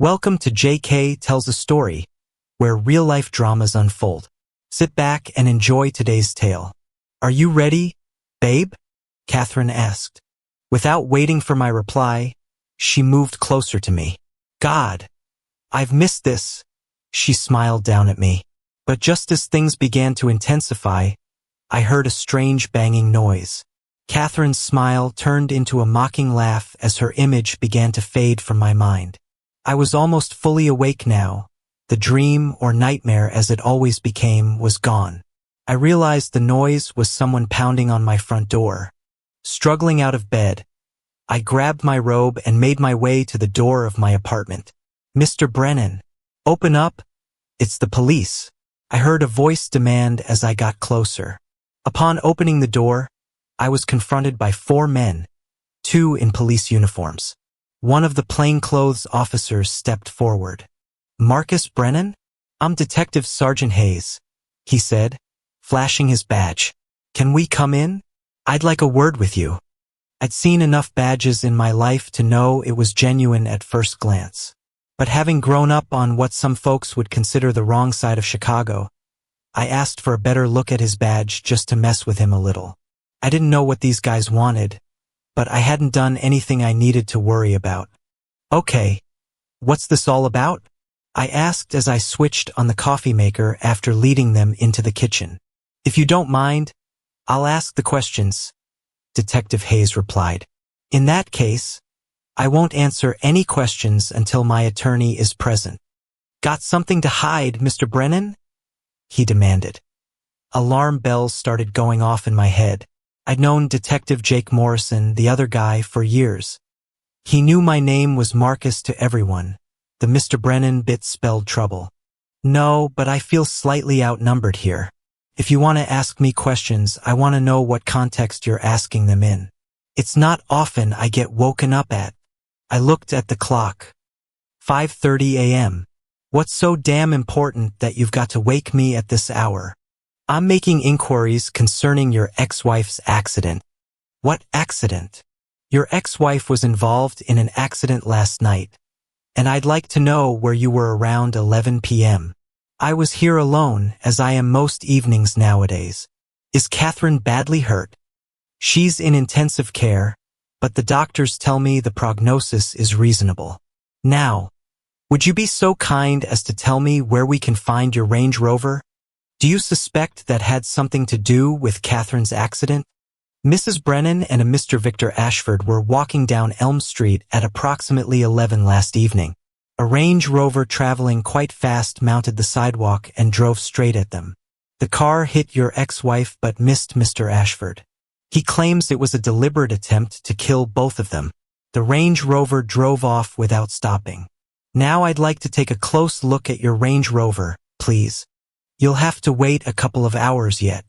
Welcome to JK Tells a Story, where real-life dramas unfold. Sit back and enjoy today's tale. Are you ready, babe? Catherine asked. Without waiting for my reply, she moved closer to me. God, I've missed this, she smiled down at me. But just as things began to intensify, I heard a strange banging noise. Catherine's smile turned into a mocking laugh as her image began to fade from my mind. I was almost fully awake now. The dream or nightmare as it always became was gone. I realized the noise was someone pounding on my front door. Struggling out of bed, I grabbed my robe and made my way to the door of my apartment. Mr. Brennan, open up. It's the police. I heard a voice demand as I got closer. Upon opening the door, I was confronted by 4 men, 2 in police uniforms. One of the plainclothes officers stepped forward. Marcus Brennan? I'm Detective Sergeant Hayes, he said, flashing his badge. Can we come in? I'd like a word with you. I'd seen enough badges in my life to know it was genuine at first glance. But having grown up on what some folks would consider the wrong side of Chicago, I asked for a better look at his badge just to mess with him a little. I didn't know what these guys wanted, but I hadn't done anything I needed to worry about. Okay, what's this all about? I asked as I switched on the coffee maker after leading them into the kitchen. If you don't mind, I'll ask the questions, Detective Hayes replied. In that case, I won't answer any questions until my attorney is present. Got something to hide, Mr. Brennan? He demanded. Alarm bells started going off in my head. I'd known Detective Jake Morrison, the other guy, for years. He knew my name was Marcus to everyone. The Mr. Brennan bit spelled trouble. No, but I feel slightly outnumbered here. If you want to ask me questions, I want to know what context you're asking them in. It's not often I get woken up at. I looked at the clock. 5:30 a.m. What's so damn important that you've got to wake me at this hour? I'm making inquiries concerning your ex-wife's accident. What accident? Your ex-wife was involved in an accident last night, and I'd like to know where you were around 11 p.m. I was here alone, as I am most evenings nowadays. Is Catherine badly hurt? She's in intensive care, but the doctors tell me the prognosis is reasonable. Now, would you be so kind as to tell me where we can find your Range Rover? Do you suspect that had something to do with Catherine's accident? Mrs. Brennan and a Mr. Victor Ashford were walking down Elm Street at approximately 11 last evening. A Range Rover traveling quite fast mounted the sidewalk and drove straight at them. The car hit your ex-wife but missed Mr. Ashford. He claims it was a deliberate attempt to kill both of them. The Range Rover drove off without stopping. Now I'd like to take a close look at your Range Rover, please. You'll have to wait a couple of hours yet.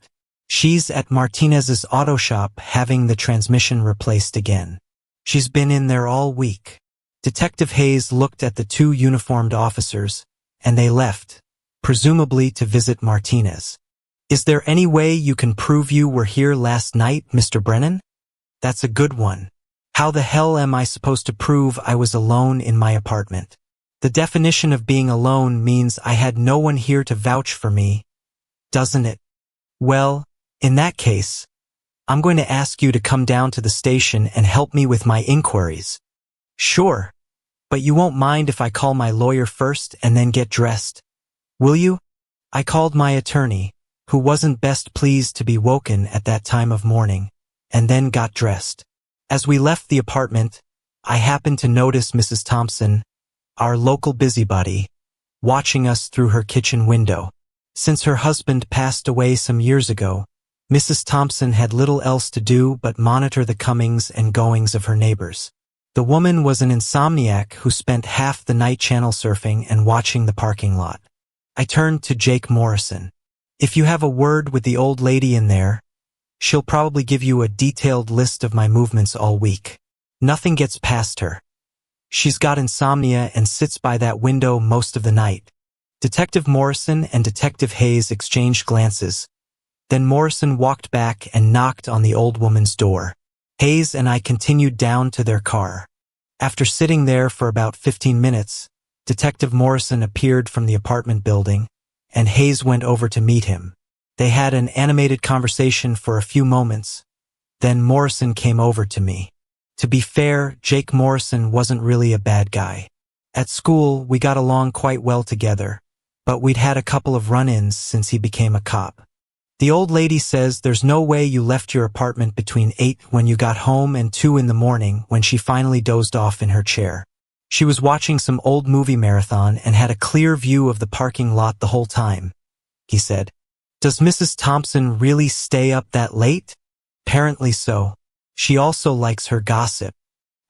She's at Martinez's auto shop having the transmission replaced again. She's been in there all week. Detective Hayes looked at the 2 uniformed officers, and they left, presumably to visit Martinez. Is there any way you can prove you were here last night, Mr. Brennan? That's a good one. How the hell am I supposed to prove I was alone in my apartment? The definition of being alone means I had no one here to vouch for me, doesn't it? Well, in that case, I'm going to ask you to come down to the station and help me with my inquiries. Sure, but you won't mind if I call my lawyer first and then get dressed, will you? I called my attorney, who wasn't best pleased to be woken at that time of morning, and then got dressed. As we left the apartment, I happened to notice Mrs. Thompson, our local busybody, watching us through her kitchen window. Since her husband passed away some years ago, Mrs. Thompson had little else to do but monitor the comings and goings of her neighbors. The woman was an insomniac who spent half the night channel surfing and watching the parking lot. I turned to Jake Morrison. If you have a word with the old lady in there, she'll probably give you a detailed list of my movements all week. Nothing gets past her. She's got insomnia and sits by that window most of the night. Detective Morrison and Detective Hayes exchanged glances. Then Morrison walked back and knocked on the old woman's door. Hayes and I continued down to their car. After sitting there for about 15 minutes, Detective Morrison appeared from the apartment building, and Hayes went over to meet him. They had an animated conversation for a few moments. Then Morrison came over to me. To be fair, Jake Morrison wasn't really a bad guy. At school, we got along quite well together, but we'd had a couple of run-ins since he became a cop. The old lady says there's no way you left your apartment between 8 when you got home and 2 in the morning when she finally dozed off in her chair. She was watching some old movie marathon and had a clear view of the parking lot the whole time, he said. Does Mrs. Thompson really stay up that late? Apparently so. She also likes her gossip.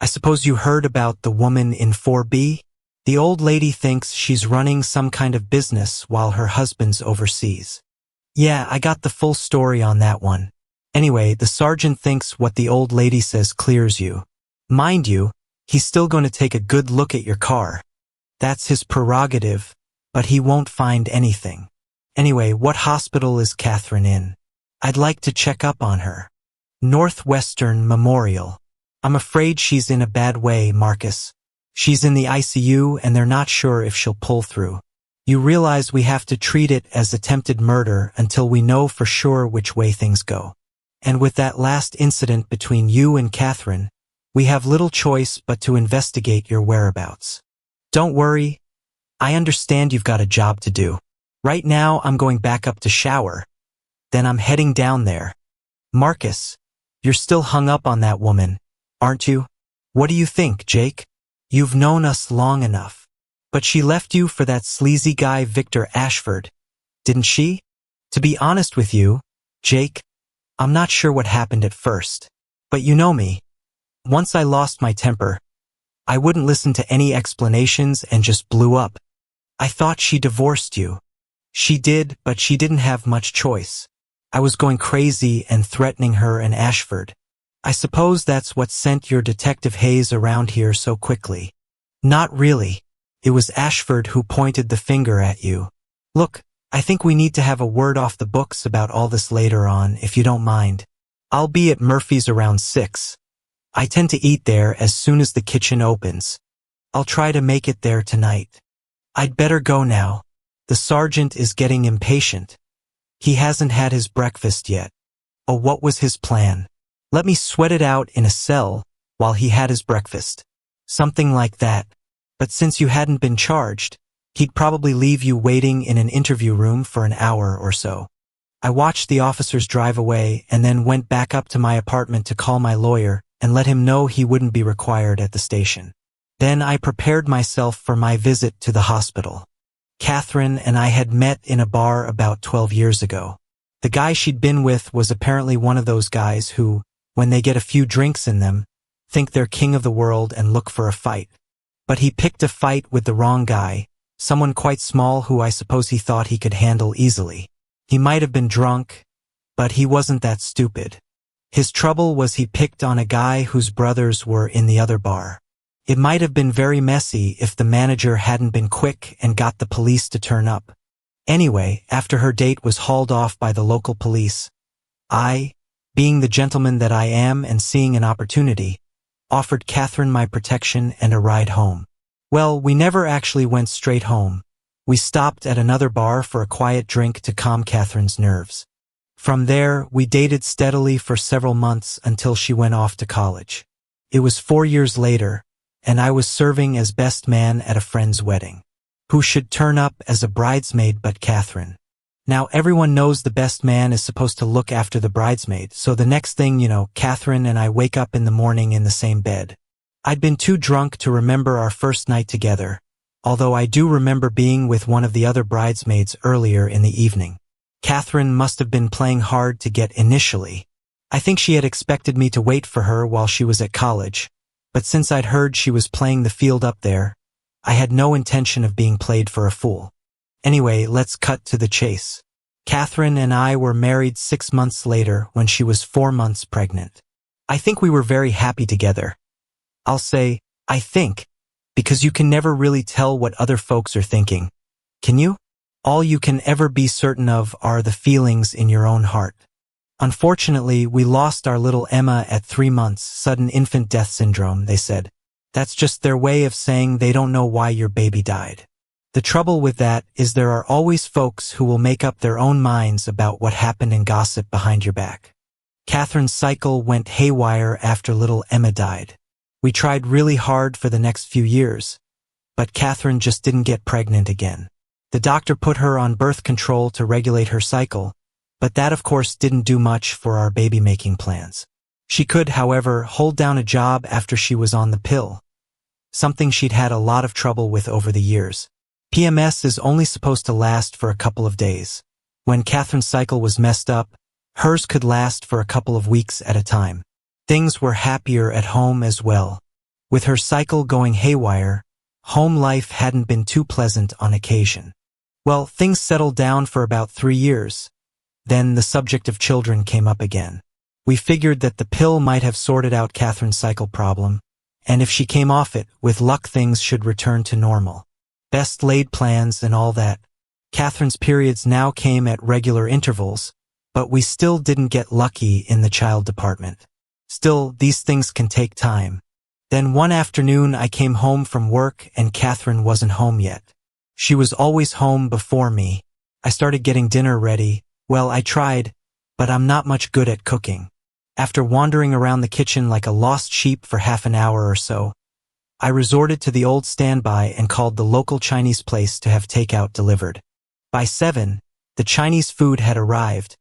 I suppose you heard about the woman in 4B? The old lady thinks she's running some kind of business while her husband's overseas. Yeah, I got the full story on that one. Anyway, the sergeant thinks what the old lady says clears you. Mind you, he's still going to take a good look at your car. That's his prerogative, but he won't find anything. Anyway, what hospital is Catherine in? I'd like to check up on her. Northwestern Memorial. I'm afraid she's in a bad way, Marcus. She's in the ICU and they're not sure if she'll pull through. You realize we have to treat it as attempted murder until we know for sure which way things go. And with that last incident between you and Catherine, we have little choice but to investigate your whereabouts. Don't worry. I understand you've got a job to do. Right now I'm going back up to shower. Then I'm heading down there. Marcus, you're still hung up on that woman, aren't you? What do you think, Jake? You've known us long enough. But she left you for that sleazy guy Victor Ashford, didn't she? To be honest with you, Jake, I'm not sure what happened at first. But you know me. Once I lost my temper, I wouldn't listen to any explanations and just blew up. I thought she divorced you. She did, but she didn't have much choice. I was going crazy and threatening her and Ashford. I suppose that's what sent your Detective Hayes around here so quickly. Not really. It was Ashford who pointed the finger at you. Look, I think we need to have a word off the books about all this later on, if you don't mind. I'll be at Murphy's around 6. I tend to eat there as soon as the kitchen opens. I'll try to make it there tonight. I'd better go now. The sergeant is getting impatient. He hasn't had his breakfast yet. Oh, what was his plan? Let me sweat it out in a cell while he had his breakfast. Something like that. But since you hadn't been charged, he'd probably leave you waiting in an interview room for an hour or so. I watched the officers drive away and then went back up to my apartment to call my lawyer and let him know he wouldn't be required at the station. Then I prepared myself for my visit to the hospital. Catherine and I had met in a bar about 12 years ago. The guy she'd been with was apparently one of those guys who, when they get a few drinks in them, think they're king of the world and look for a fight. But he picked a fight with the wrong guy, someone quite small who I suppose he thought he could handle easily. He might have been drunk, but he wasn't that stupid. His trouble was he picked on a guy whose brothers were in the other bar. It might have been very messy if the manager hadn't been quick and got the police to turn up. Anyway, after her date was hauled off by the local police, I, being the gentleman that I am and seeing an opportunity, offered Catherine my protection and a ride home. Well, we never actually went straight home. We stopped at another bar for a quiet drink to calm Catherine's nerves. From there, we dated steadily for several months until she went off to college. It was 4 years later, and I was serving as best man at a friend's wedding. Who should turn up as a bridesmaid but Catherine? Now everyone knows the best man is supposed to look after the bridesmaid, so the next thing you know, Catherine and I wake up in the morning in the same bed. I'd been too drunk to remember our first night together, although I do remember being with one of the other bridesmaids earlier in the evening. Catherine must have been playing hard to get initially. I think she had expected me to wait for her while she was at college, but since I'd heard she was playing the field up there, I had no intention of being played for a fool. Anyway, let's cut to the chase. Catherine and I were married 6 months later when she was 4 months pregnant. I think we were very happy together. I'll say, I think, because you can never really tell what other folks are thinking, can you? All you can ever be certain of are the feelings in your own heart. Unfortunately, we lost our little Emma at 3 months, sudden infant death syndrome, they said. That's just their way of saying they don't know why your baby died. The trouble with that is there are always folks who will make up their own minds about what happened and gossip behind your back. Catherine's cycle went haywire after little Emma died. We tried really hard for the next few years, but Catherine just didn't get pregnant again. The doctor put her on birth control to regulate her cycle, but that of course didn't do much for our baby-making plans. She could, however, hold down a job after she was on the pill, something she'd had a lot of trouble with over the years. PMS is only supposed to last for a couple of days. When Catherine's cycle was messed up, hers could last for a couple of weeks at a time. Things were happier at home as well. With her cycle going haywire, home life hadn't been too pleasant on occasion. Well, things settled down for about 3 years. Then the subject of children came up again. We figured that the pill might have sorted out Catherine's cycle problem, and if she came off it, with luck things should return to normal. Best laid plans and all that. Catherine's periods now came at regular intervals, but we still didn't get lucky in the child department. Still, these things can take time. Then one afternoon I came home from work and Catherine wasn't home yet. She was always home before me. I started getting dinner ready. Well, I tried, but I'm not much good at cooking. After wandering around the kitchen like a lost sheep for half an hour or so, I resorted to the old standby and called the local Chinese place to have takeout delivered. By 7, the Chinese food had arrived,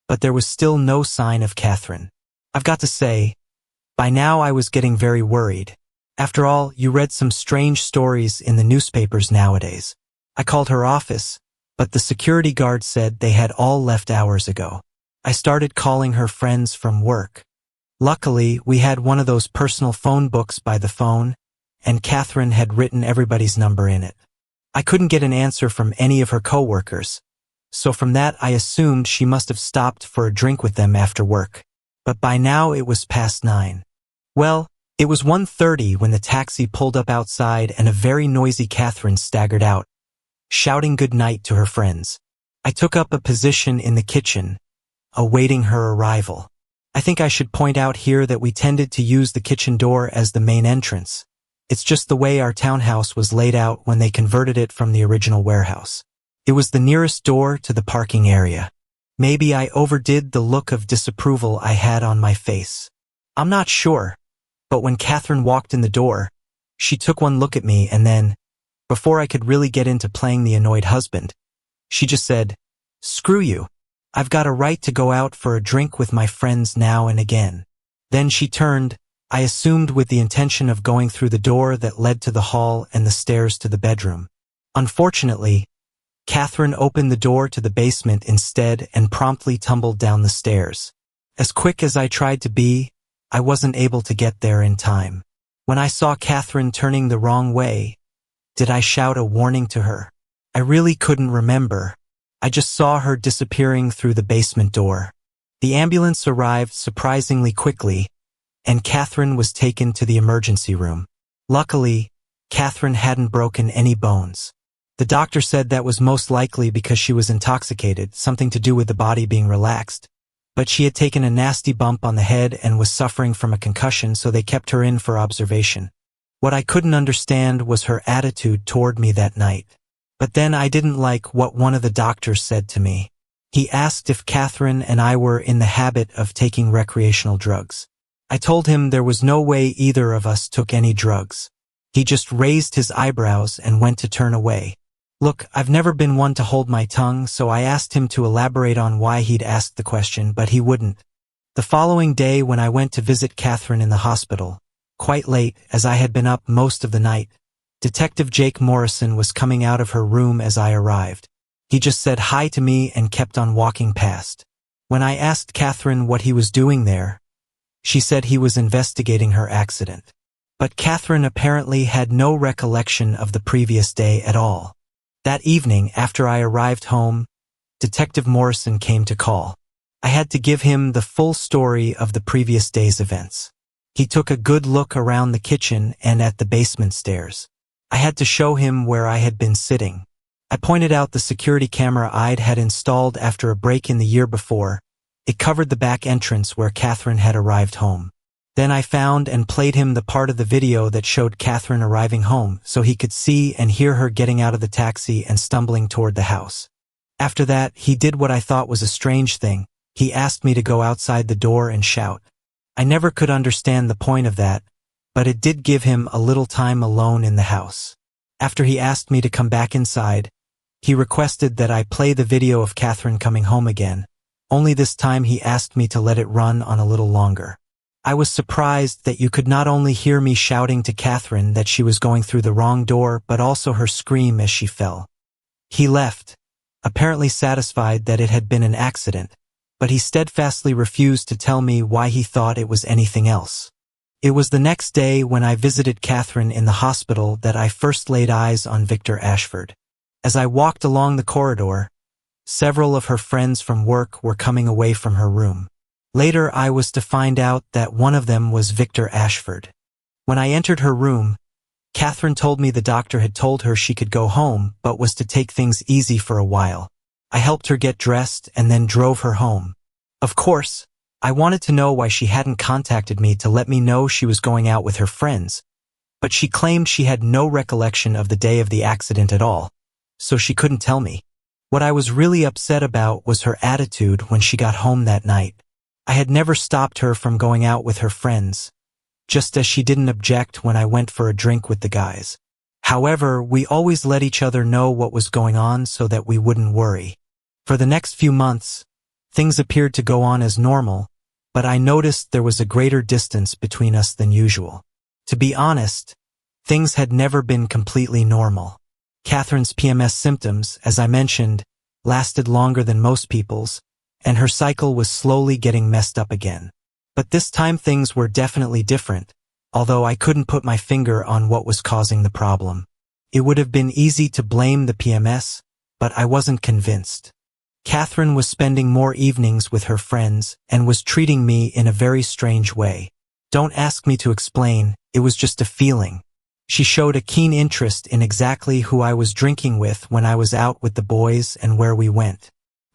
but there was still no sign of Catherine. I've got to say, by now I was getting very worried. After all, you read some strange stories in the newspapers nowadays. I called her office, but the security guard said they had all left hours ago. I started calling her friends from work. Luckily, we had one of those personal phone books by the phone, and Catherine had written everybody's number in it. I couldn't get an answer from any of her coworkers, so from that I assumed she must have stopped for a drink with them after work. But by now it was past 9. Well, it was 1:30 when the taxi pulled up outside and a very noisy Catherine staggered out, shouting good night to her friends. I took up a position in the kitchen, awaiting her arrival. I think I should point out here that we tended to use the kitchen door as the main entrance. It's just the way our townhouse was laid out when they converted it from the original warehouse. It was the nearest door to the parking area. Maybe I overdid the look of disapproval I had on my face. I'm not sure, but when Catherine walked in the door, she took one look at me and then, before I could really get into playing the annoyed husband, she just said, "Screw you. I've got a right to go out for a drink with my friends now and again." Then she turned, I assumed with the intention of going through the door that led to the hall and the stairs to the bedroom. Unfortunately, Catherine opened the door to the basement instead and promptly tumbled down the stairs. As quick as I tried to be, I wasn't able to get there in time. When I saw Catherine turning the wrong way, did I shout a warning to her? I really couldn't remember. I just saw her disappearing through the basement door. The ambulance arrived surprisingly quickly, and Catherine was taken to the emergency room. Luckily, Catherine hadn't broken any bones. The doctor said that was most likely because she was intoxicated, something to do with the body being relaxed. But she had taken a nasty bump on the head and was suffering from a concussion, so they kept her in for observation. What I couldn't understand was her attitude toward me that night. But then I didn't like what one of the doctors said to me. He asked if Catherine and I were in the habit of taking recreational drugs. I told him there was no way either of us took any drugs. He just raised his eyebrows and went to turn away. Look, I've never been one to hold my tongue, so I asked him to elaborate on why he'd asked the question, but he wouldn't. The following day, when I went to visit Catherine in the hospital, quite late, as I had been up most of the night, Detective Jake Morrison was coming out of her room as I arrived. He just said hi to me and kept on walking past. When I asked Catherine what he was doing there, she said he was investigating her accident. But Catherine apparently had no recollection of the previous day at all. That evening, after I arrived home, Detective Morrison came to call. I had to give him the full story of the previous day's events. He took a good look around the kitchen and at the basement stairs. I had to show him where I had been sitting. I pointed out the security camera I'd had installed after a break-in the year before. It covered the back entrance where Catherine had arrived home. Then I found and played him the part of the video that showed Catherine arriving home so he could see and hear her getting out of the taxi and stumbling toward the house. After that, he did what I thought was a strange thing. He asked me to go outside the door and shout. I never could understand the point of that, but it did give him a little time alone in the house. After he asked me to come back inside, he requested that I play the video of Catherine coming home again. Only this time he asked me to let it run on a little longer. I was surprised that you could not only hear me shouting to Catherine that she was going through the wrong door but also her scream as she fell. He left, apparently satisfied that it had been an accident, but he steadfastly refused to tell me why he thought it was anything else. It was the next day when I visited Catherine in the hospital that I first laid eyes on Victor Ashford. As I walked along the corridor, several of her friends from work were coming away from her room. Later I was to find out that one of them was Victor Ashford. When I entered her room, Catherine told me the doctor had told her she could go home but was to take things easy for a while. I helped her get dressed and then drove her home. Of course, I wanted to know why she hadn't contacted me to let me know she was going out with her friends, but she claimed she had no recollection of the day of the accident at all, so she couldn't tell me. What I was really upset about was her attitude when she got home that night. I had never stopped her from going out with her friends, just as she didn't object when I went for a drink with the guys. However, we always let each other know what was going on so that we wouldn't worry. For the next few months, things appeared to go on as normal, but I noticed there was a greater distance between us than usual. To be honest, things had never been completely normal. Catherine's PMS symptoms, as I mentioned, lasted longer than most people's, and her cycle was slowly getting messed up again. But this time things were definitely different, although I couldn't put my finger on what was causing the problem. It would have been easy to blame the PMS, but I wasn't convinced. Catherine was spending more evenings with her friends and was treating me in a very strange way. Don't ask me to explain, it was just a feeling. She showed a keen interest in exactly who I was drinking with when I was out with the boys and where we went.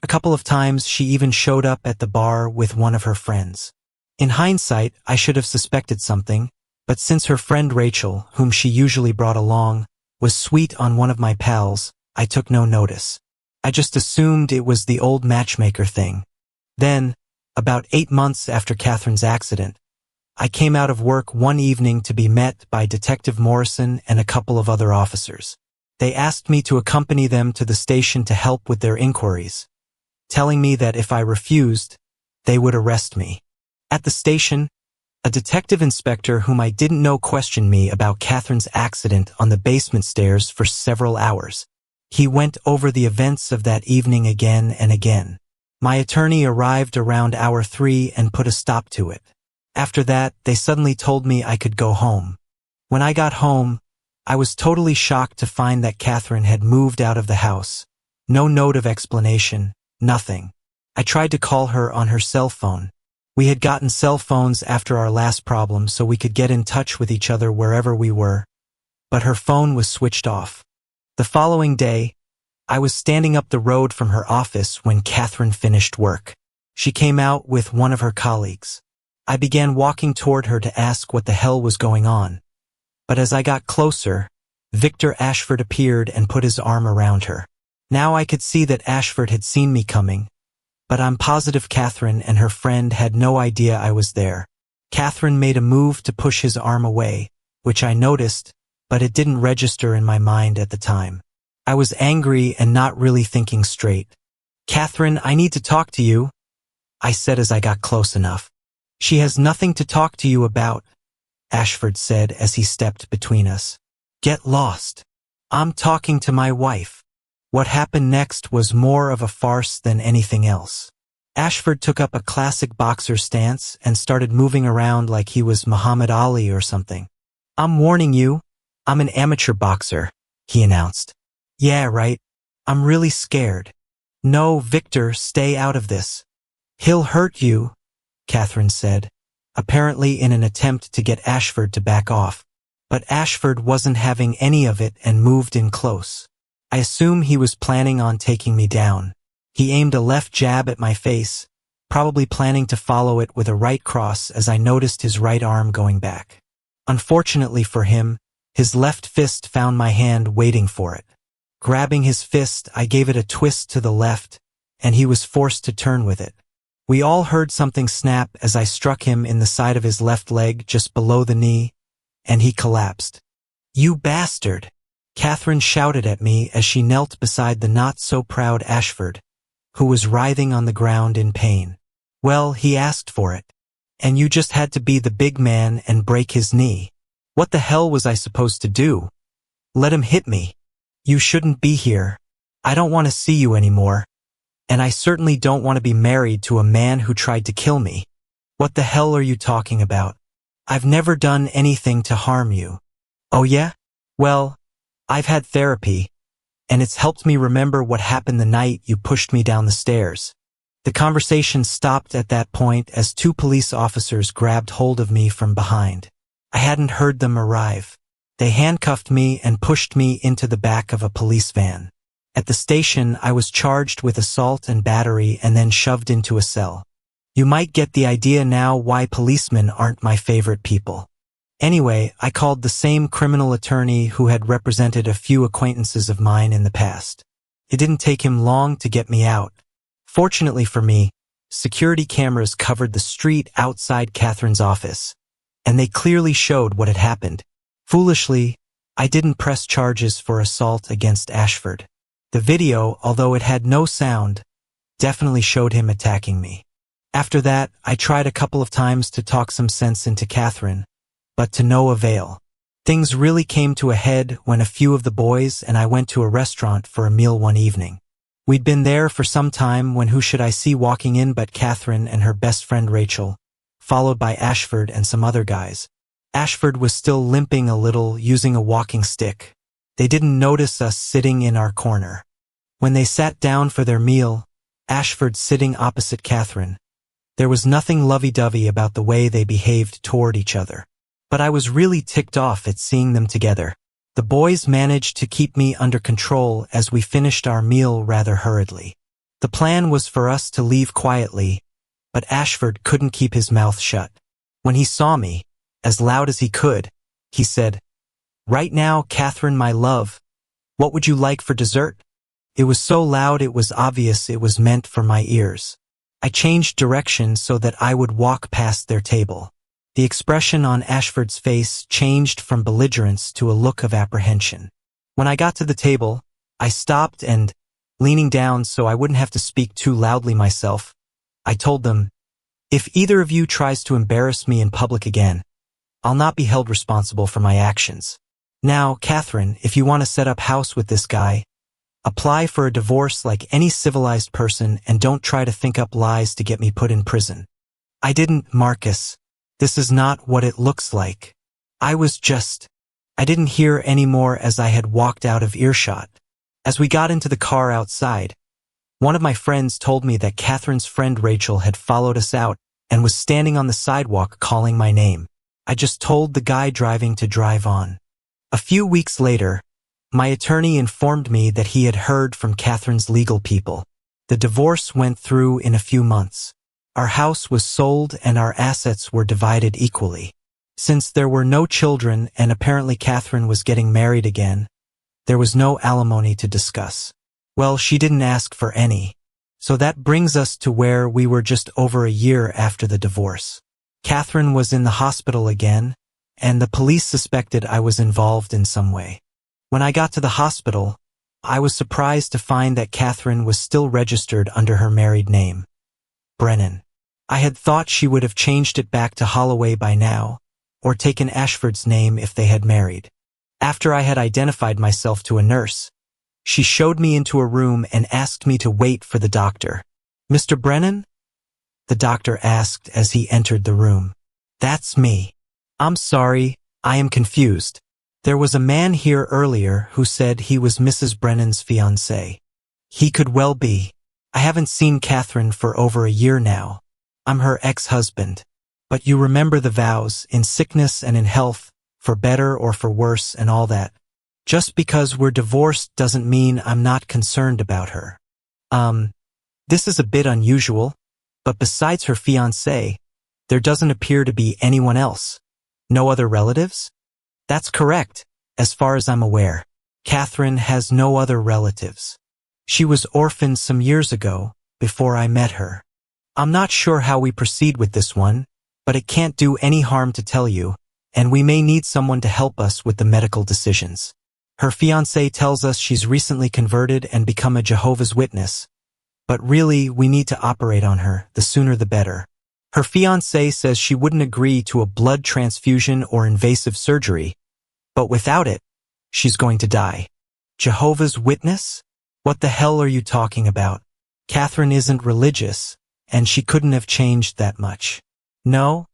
A couple of times she even showed up at the bar with one of her friends. In hindsight, I should have suspected something, but since her friend Rachel, whom she usually brought along, was sweet on one of my pals, I took no notice. I just assumed it was the old matchmaker thing. Then, about 8 months after Catherine's accident, I came out of work one evening to be met by Detective Morrison and a couple of other officers. They asked me to accompany them to the station to help with their inquiries, telling me that if I refused, they would arrest me. At the station, a detective inspector whom I didn't know questioned me about Catherine's accident on the basement stairs for several hours. He went over the events of that evening again and again. My attorney arrived around hour 3 and put a stop to it. After that, they suddenly told me I could go home. When I got home, I was totally shocked to find that Catherine had moved out of the house. No note of explanation, nothing. I tried to call her on her cell phone. We had gotten cell phones after our last problem so we could get in touch with each other wherever we were, but her phone was switched off. The following day, I was standing up the road from her office when Catherine finished work. She came out with one of her colleagues. I began walking toward her to ask what the hell was going on. But as I got closer, Victor Ashford appeared and put his arm around her. Now I could see that Ashford had seen me coming, but I'm positive Catherine and her friend had no idea I was there. Catherine made a move to push his arm away, which I noticed, but it didn't register in my mind at the time. I was angry and not really thinking straight. "Catherine, I need to talk to you," I said as I got close enough. "She has nothing to talk to you about," Ashford said as he stepped between us. "Get lost. I'm talking to my wife." What happened next was more of a farce than anything else. Ashford took up a classic boxer stance and started moving around like he was Muhammad Ali or something. "I'm warning you, I'm an amateur boxer," he announced. "Yeah, right. I'm really scared." "No, Victor, stay out of this. He'll hurt you," Catherine said, apparently in an attempt to get Ashford to back off. But Ashford wasn't having any of it and moved in close. I assume he was planning on taking me down. He aimed a left jab at my face, probably planning to follow it with a right cross as I noticed his right arm going back. Unfortunately for him, his left fist found my hand waiting for it. Grabbing his fist, I gave it a twist to the left, and he was forced to turn with it. We all heard something snap as I struck him in the side of his left leg just below the knee, and he collapsed. "You bastard!" Catherine shouted at me as she knelt beside the not-so-proud Ashford, who was writhing on the ground in pain. "Well, he asked for it. And you just had to be the big man and break his knee. What the hell was I supposed to do? Let him hit me. You shouldn't be here. I don't want to see you anymore. And I certainly don't want to be married to a man who tried to kill me. What the hell are you talking about? I've never done anything to harm you." "Oh yeah? Well, I've had therapy, and it's helped me remember what happened the night you pushed me down the stairs." The conversation stopped at that point as two police officers grabbed hold of me from behind. I hadn't heard them arrive. They handcuffed me and pushed me into the back of a police van. At the station, I was charged with assault and battery and then shoved into a cell. You might get the idea now why policemen aren't my favorite people. Anyway, I called the same criminal attorney who had represented a few acquaintances of mine in the past. It didn't take him long to get me out. Fortunately for me, security cameras covered the street outside Catherine's office, and they clearly showed what had happened. Foolishly, I didn't press charges for assault against Ashford. The video, although it had no sound, definitely showed him attacking me. After that, I tried a couple of times to talk some sense into Catherine, but to no avail. Things really came to a head when a few of the boys and I went to a restaurant for a meal one evening. We'd been there for some time when who should I see walking in but Catherine and her best friend Rachel, followed by Ashford and some other guys. Ashford was still limping a little, using a walking stick. They didn't notice us sitting in our corner. When they sat down for their meal, Ashford sitting opposite Catherine, there was nothing lovey-dovey about the way they behaved toward each other. But I was really ticked off at seeing them together. The boys managed to keep me under control as we finished our meal rather hurriedly. The plan was for us to leave quietly, but Ashford couldn't keep his mouth shut. When he saw me, as loud as he could, he said, "Right now, Catherine, my love, what would you like for dessert?" It was so loud it was obvious it was meant for my ears. I changed direction so that I would walk past their table. The expression on Ashford's face changed from belligerence to a look of apprehension. When I got to the table, I stopped and, leaning down so I wouldn't have to speak too loudly myself, I told them, "If either of you tries to embarrass me in public again, I'll not be held responsible for my actions. Now, Catherine, if you want to set up house with this guy, apply for a divorce like any civilized person and don't try to think up lies to get me put in prison." I didn't, Marcus. This is not what it looks like. I didn't hear any more as I had walked out of earshot. As we got into the car outside, one of my friends told me that Catherine's friend Rachel had followed us out and was standing on the sidewalk calling my name. I just told the guy driving to drive on. A few weeks later, my attorney informed me that he had heard from Catherine's legal people. The divorce went through in a few months. Our house was sold and our assets were divided equally. Since there were no children and apparently Catherine was getting married again, there was no alimony to discuss. Well, she didn't ask for any. So that brings us to where we were just over a year after the divorce. Catherine was in the hospital again, and the police suspected I was involved in some way. When I got to the hospital, I was surprised to find that Catherine was still registered under her married name, Brennan. I had thought she would have changed it back to Holloway by now, or taken Ashford's name if they had married. After I had identified myself to a nurse, she showed me into a room and asked me to wait for the doctor. "Mr. Brennan?" the doctor asked as he entered the room. "That's me. I'm sorry, I am confused. There was a man here earlier who said he was Mrs. Brennan's fiancé. He could well be. I haven't seen Catherine for over a year now. I'm her ex-husband. But you remember the vows, in sickness and in health, for better or for worse and all that. Just because we're divorced doesn't mean I'm not concerned about her. This is a bit unusual. But besides her fiancé, there doesn't appear to be anyone else. No other relatives? That's correct, as far as I'm aware. Catherine has no other relatives. She was orphaned some years ago, before I met her. I'm not sure how we proceed with this one, but it can't do any harm to tell you, and we may need someone to help us with the medical decisions. Her fiancé tells us she's recently converted and become a Jehovah's Witness, but really we need to operate on her, the sooner the better. Her fiancé says she wouldn't agree to a blood transfusion or invasive surgery, but without it, she's going to die. Jehovah's Witness? What the hell are you talking about? Catherine isn't religious, and she couldn't have changed that much. No?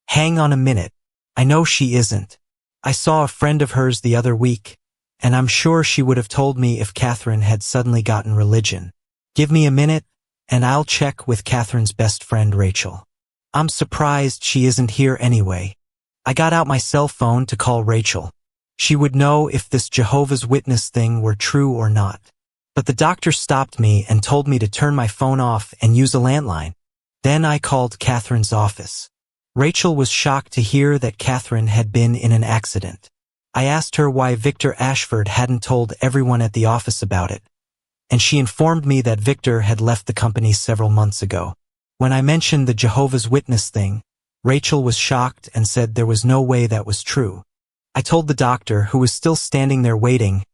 Hang on a minute. I know she isn't. I saw a friend of hers the other week, and I'm sure she would have told me if Catherine had suddenly gotten religion. Give me a minute, and I'll check with Catherine's best friend Rachel. I'm surprised she isn't here anyway. I got out my cell phone to call Rachel. She would know if this Jehovah's Witness thing were true or not. But the doctor stopped me and told me to turn my phone off and use a landline. Then I called Catherine's office. Rachel was shocked to hear that Catherine had been in an accident. I asked her why Victor Ashford hadn't told everyone at the office about it, and she informed me that Victor had left the company several months ago. When I mentioned the Jehovah's Witness thing, Rachel was shocked and said there was no way that was true. I told the doctor, who was still standing there waiting,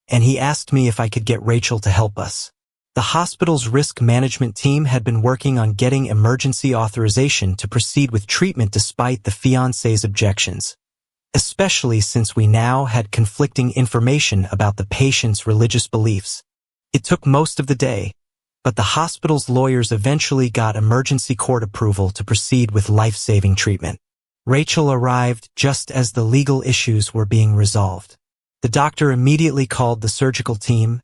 and he asked me if I could get Rachel to help us. The hospital's risk management team had been working on getting emergency authorization to proceed with treatment despite the fiancé's objections, especially since we now had conflicting information about the patient's religious beliefs. It took most of the day, but the hospital's lawyers eventually got emergency court approval to proceed with life-saving treatment. Rachel arrived just as the legal issues were being resolved. The doctor immediately called the surgical team,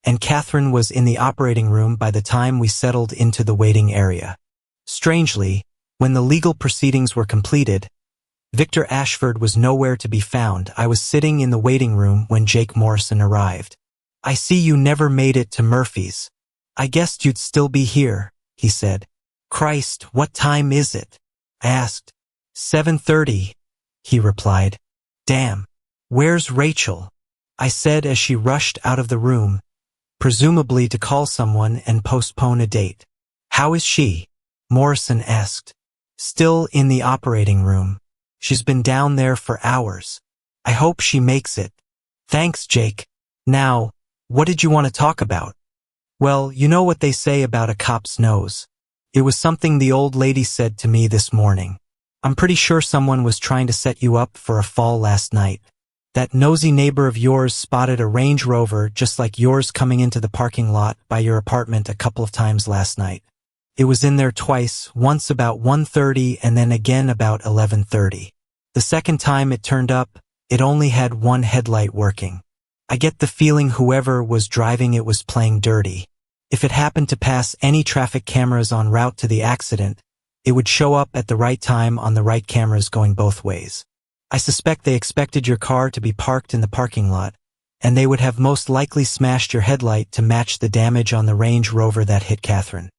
and Catherine was in the operating room by the time we settled into the waiting area. Strangely, when the legal proceedings were completed, Victor Ashford was nowhere to be found. I was sitting in the waiting room when Jake Morrison arrived. "I see you never made it to Murphy's. I guessed you'd still be here," he said. "Christ, what time is it?" I asked. 7:30, he replied. "Damn. Where's Rachel?" I said as she rushed out of the room, presumably to call someone and postpone a date. "How is she?" Morrison asked. "Still in the operating room. She's been down there for hours. I hope she makes it." "Thanks, Jake. Now, what did you want to talk about?" "Well, you know what they say about a cop's nose. It was something the old lady said to me this morning. I'm pretty sure someone was trying to set you up for a fall last night. That nosy neighbor of yours spotted a Range Rover just like yours coming into the parking lot by your apartment a couple of times last night. It was in there twice, once about 1:30 and then again about 11:30. The second time it turned up, it only had one headlight working. I get the feeling whoever was driving it was playing dirty. If it happened to pass any traffic cameras en route to the accident, it would show up at the right time on the right cameras going both ways. I suspect they expected your car to be parked in the parking lot, and they would have most likely smashed your headlight to match the damage on the Range Rover that hit Catherine."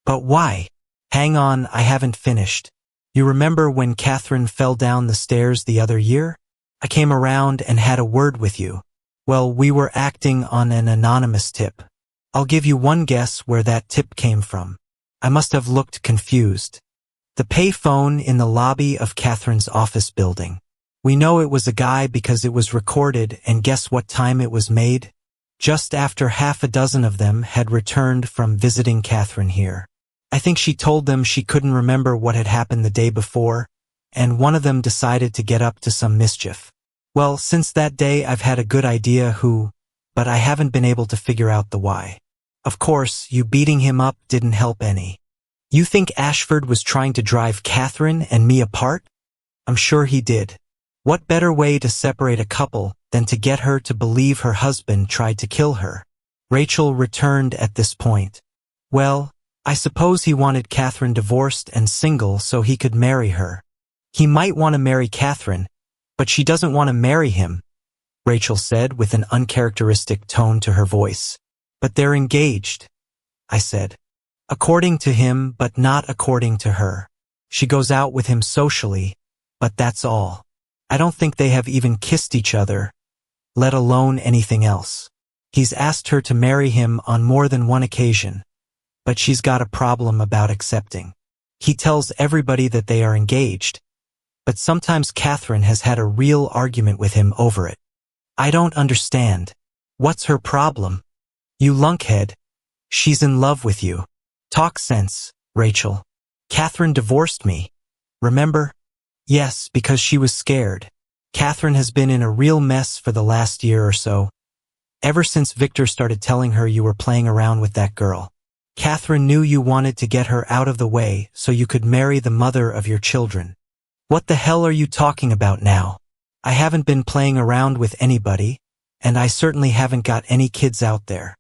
"But why?" "Hang on, I haven't finished. You remember when Catherine fell down the stairs the other year? I came around and had a word with you. Well, we were acting on an anonymous tip. I'll give you one guess where that tip came from. I must have looked confused. The pay phone in the lobby of Catherine's office building. We know it was a guy because it was recorded, and guess what time it was made? Just after half a dozen of them had returned from visiting Catherine here. I think she told them she couldn't remember what had happened the day before, and one of them decided to get up to some mischief. Well, since that day I've had a good idea who, but I haven't been able to figure out the why. Of course, you beating him up didn't help any. You think Ashford was trying to drive Catherine and me apart? I'm sure he did. What better way to separate a couple than to get her to believe her husband tried to kill her? Rachel returned at this point. Well, I suppose he wanted Catherine divorced and single so he could marry her. He might want to marry Catherine, but she doesn't want to marry him, Rachel said with an uncharacteristic tone to her voice. But they're engaged, I said. According to him, but not according to her. She goes out with him socially, but that's all. I don't think they have even kissed each other, let alone anything else. He's asked her to marry him on more than one occasion, but she's got a problem about accepting. He tells everybody that they are engaged, but sometimes Catherine has had a real argument with him over it. I don't understand. What's her problem? You lunkhead. She's in love with you. Talk sense, Rachel. Catherine divorced me. Remember? Yes, because she was scared. Catherine has been in a real mess for the last year or so. Ever since Victor started telling her you were playing around with that girl. Catherine knew you wanted to get her out of the way so you could marry the mother of your children. What the hell are you talking about now? I haven't been playing around with anybody, and I certainly haven't got any kids out there.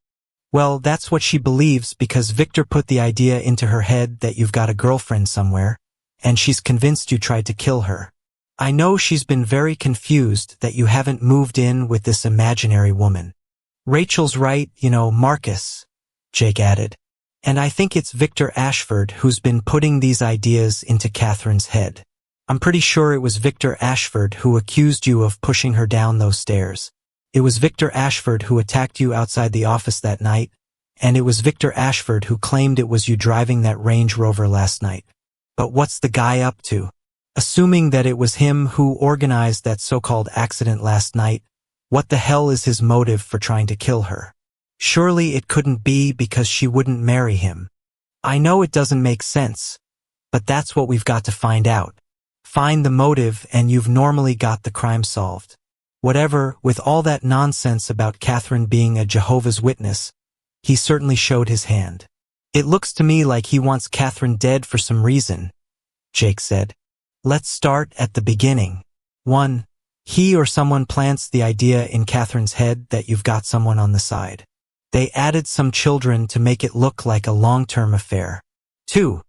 Well, that's what she believes because Victor put the idea into her head that you've got a girlfriend somewhere, and she's convinced you tried to kill her. I know she's been very confused that you haven't moved in with this imaginary woman. Rachel's right, Marcus, Jake added. And I think it's Victor Ashford who's been putting these ideas into Catherine's head. I'm pretty sure it was Victor Ashford who accused you of pushing her down those stairs. It was Victor Ashford who attacked you outside the office that night, and it was Victor Ashford who claimed it was you driving that Range Rover last night. But what's the guy up to? Assuming that it was him who organized that so-called accident last night, what the hell is his motive for trying to kill her? Surely it couldn't be because she wouldn't marry him. I know it doesn't make sense, but that's what we've got to find out. Find the motive and you've normally got the crime solved. Whatever, with all that nonsense about Catherine being a Jehovah's Witness, he certainly showed his hand. It looks to me like he wants Catherine dead for some reason, Jake said. Let's start at the beginning. 1. He or someone plants the idea in Catherine's head that you've got someone on the side. They added some children to make it look like a long-term affair. 2.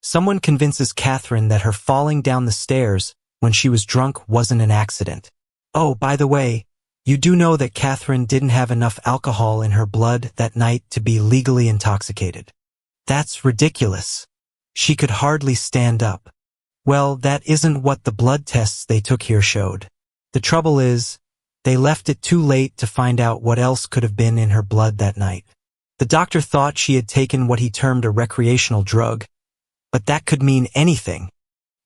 Someone convinces Catherine that her falling down the stairs when she was drunk wasn't an accident. Oh, by the way, you do know that Catherine didn't have enough alcohol in her blood that night to be legally intoxicated. That's ridiculous. She could hardly stand up. Well, that isn't what the blood tests they took here showed. The trouble is, they left it too late to find out what else could have been in her blood that night. The doctor thought she had taken what he termed a recreational drug, but that could mean anything.